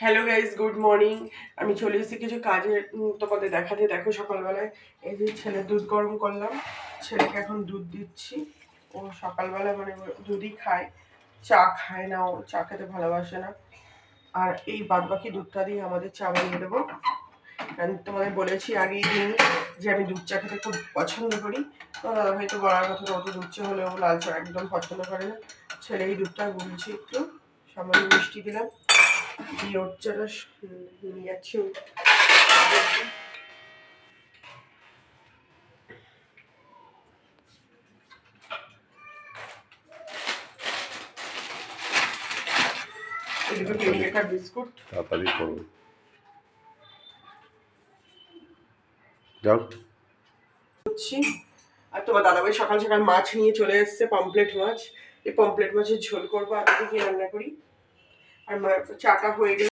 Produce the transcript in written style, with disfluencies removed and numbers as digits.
Hello guys, good morning. আমি চলে এসেছি কিছু কাজে তোমাদের দেখাতে। দেখো সকালবেলায় এই যে ছেলের দুধ গরম করলাম, ছেলেকে এখন দুধ দিচ্ছি। ও সকালবেলা মানে দুধই খায়, চা খায় না, ও চা খেতে ভালোবাসে না। আর এই বাদ বাকি দুধটা দিয়ে আমাদের চা বানিয়ে দেবো। তোমাদের বলেছি আগেই দিন যে আমি দুধ চা খেতে খুব পছন্দ করি। তো দাদাভাই তো বলার কথা, অত দুধ চা হলেও লাল চা একদম পছন্দ করে না। ছেলে এই দুধটা গুলছি, একটু সামান্য মিষ্টি দিলাম, দিয়ে ওর চাটা নিয়ে যাচ্ছি। বিস্কুট তাড়াতাড়ি করো, যাও। আর তোমার দাদাভাই সকাল সকাল মাছ নিয়ে চলে এসছে, পমপ্লেট মাছ। এই পমপ্লেট মাছের ঝোল করবো, আজকে কি রান্না করি। আর চাটা হয়ে গেলে